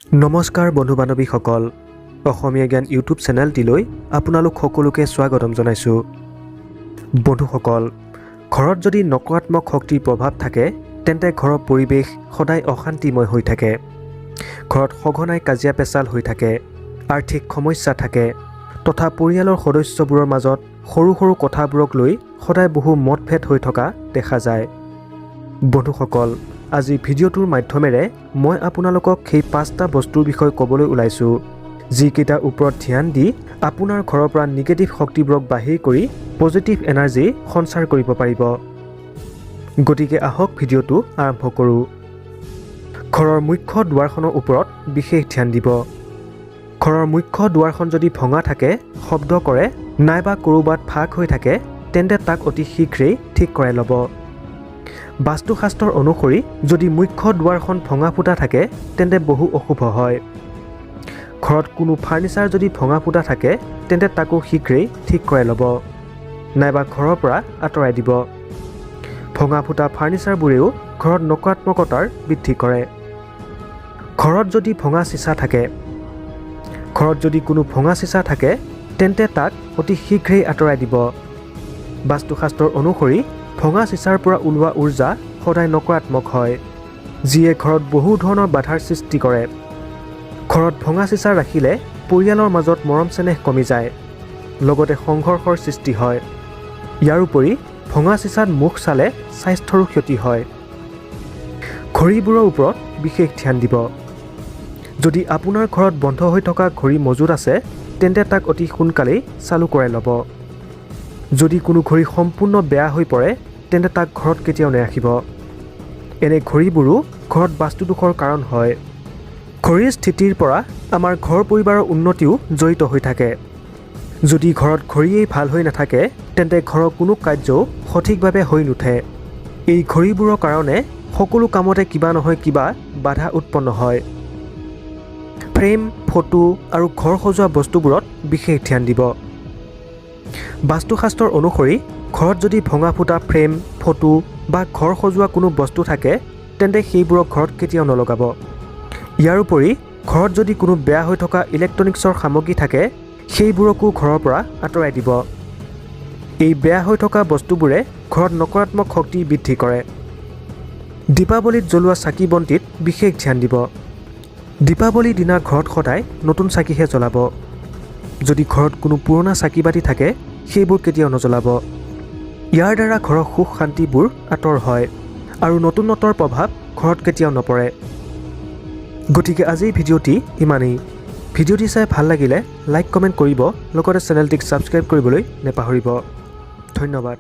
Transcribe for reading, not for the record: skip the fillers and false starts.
নমস্কাৰ বন্ধু বান্ধৱীসকল অসমীয়া জ্ঞান ইউটিউব চেনেলটিলৈ আপোনালোক সকলোকে স্বাগতম জনাইছোঁ। বন্ধুসকল, ঘৰত যদি নকাৰাত্মক শক্তিৰ প্ৰভাৱ থাকে তেন্তে ঘৰৰ পৰিৱেশ সদায় অশান্তিময় হৈ থাকে। ঘৰত সঘনাই কাজিয়া পেচাল হৈ থাকে, আৰ্থিক সমস্যা থাকে তথা পৰিয়ালৰ সদস্যবোৰৰ মাজত সৰু সৰু কথাবোৰক লৈ সদায় বহু মতভেদ হৈ থকা দেখা যায়। বন্ধুসকল, আজি ভিডিঅ'টোৰ মাধ্যমেৰে মই আপোনালোকক সেই 5টা বস্তুৰ বিষয়ে ক'বলৈ ওলাইছোঁ, যিকেইটাৰ ওপৰত ধ্যান দি আপোনাৰ ঘৰৰ পৰা নিগেটিভ শক্তিবোৰক বাহিৰ কৰি পজিটিভ এনাৰ্জি সঞ্চাৰ কৰিব পাৰিব। গতিকে আহক ভিডিঅ'টো আৰম্ভ কৰোঁ। ঘৰৰ মুখ্য দুৱাৰখনৰ ওপৰত বিশেষ ধ্যান দিব। ঘৰৰ মুখ্য দুৱাৰখন যদি ভঙা থাকে, শব্দ কৰে নাইবা ক'ৰবাত ফাঁক হৈ থাকে তেন্তে তাক অতি শীঘ্ৰেই ঠিক কৰাই ল'ব। বাস্তুশাস্ত্ৰৰ অনুসৰি যদি মুখ্য দুৱাৰখন ভঙা ফুটা থাকে তেন্তে বহু অশুভ হয়। ঘৰত কোনো ফাৰ্নিচাৰ যদি ভঙা ফুটা থাকে তেন্তে তাকো শীঘ্ৰেই ঠিক কৰাই ল'ব নাইবা ঘৰৰ পৰা আঁতৰাই দিব। ভঙা ফুটা ফাৰ্নিচাৰবোৰেও ঘৰত নকাৰাত্মকতাৰ বৃদ্ধি কৰে। ঘৰত যদি ভঙা চিচা থাকে, ঘৰত যদি কোনো ভঙা চিচা থাকে তেন্তে তাক অতি শীঘ্ৰেই আঁতৰাই দিব। বাস্তুশাস্ত্ৰৰ অনুসৰি ভঙা চিচাৰ পৰা ওলোৱা উৰ্জা সদায় নকাৰাত্মক হয়, যিয়ে ঘৰত বহু ধৰণৰ বাধাৰ সৃষ্টি কৰে। ঘৰত ভঙা চিচা ৰাখিলে পৰিয়ালৰ মাজত মৰম চেনেহ কমি যায়, লগতে সংঘৰ্ষৰ সৃষ্টি হয়। ইয়াৰ উপৰি ভঙা চিচাত মুখ চালে স্বাস্থ্যৰো ক্ষতি হয়। ঘড়ীবোৰৰ ওপৰত বিশেষ ধ্যান দিব। যদি আপোনাৰ ঘৰত বন্ধ হৈ থকা ঘড়ী মজুত আছে তেন্তে তাক অতি সোনকালেই চালু কৰাই ল'ব। যদি কোনো ঘড়ী সম্পূৰ্ণ বেয়া হৈ পৰে তেন্তে তাক ঘৰত কেতিয়াও নাৰাখিব। এনে ঘড়ীবোৰো ঘৰত বাস্তুদোষৰ কাৰণ হয়। ঘড়ীৰ স্থিতিৰ পৰা আমাৰ ঘৰ পৰিবাৰৰ উন্নতিও জড়িত হৈ থাকে। যদি ঘৰত ঘড়ীয়েই ভাল হৈ নাথাকে তেন্তে ঘৰৰ কোনো কাৰ্যও সঠিকভাৱে হৈ নুঠে। এই ঘড়ীবোৰৰ কাৰণে সকলো কামতে কিবা নহয় কিবা বাধা উৎপন্ন হয়। ফ্ৰেম, ফটো আৰু ঘৰ সজোৱা বস্তুবোৰত বিশেষ ধ্যান দিব। বাস্তুশাস্ত্ৰৰ অনুসৰি ঘৰত যদি ভঙা ফুটা ফ্ৰেম, ফটো বা ঘৰ সজোৱা কোনো বস্তু থাকে তেন্তে সেইবোৰক ঘৰত কেতিয়াও নলগাব। ইয়াৰ উপৰি ঘৰত যদি কোনো বেয়া হৈ থকা ইলেক্ট্ৰনিক্সৰ সামগ্ৰী থাকে সেইবোৰকো ঘৰৰ পৰা আঁতৰাই দিব। এই বেয়া হৈ থকা বস্তুবোৰে ঘৰত নকাৰাত্মক শক্তি বৃদ্ধি কৰে। দীপাৱলীত জ্বলোৱা চাকি বন্তিত বিশেষ ধ্যান দিব। দীপাৱলীৰ দিনা ঘৰত সদায় নতুন চাকিহে জ্বলাব। যদি ঘৰত কোনো পুৰণা চাকি বাতি থাকে সেইবোৰ কেতিয়াও নজ্বলাব। ইয়াৰ দ্বাৰা ঘৰৰ সুখ শান্তিবোৰ আঁতৰ হয় আৰু নতুনত্বৰ প্ৰভাৱ ঘৰত কেতিয়াও নপৰে। গতিকে আজিৰ ভিডিঅ'টি ইমানেই। ভিডিঅ'টি চাই ভাল লাগিলে লাইক কমেণ্ট কৰিব, লগতে চেনেলটিক ছাবস্ক্ৰাইব কৰিবলৈ নাপাহৰিব। ধন্যবাদ।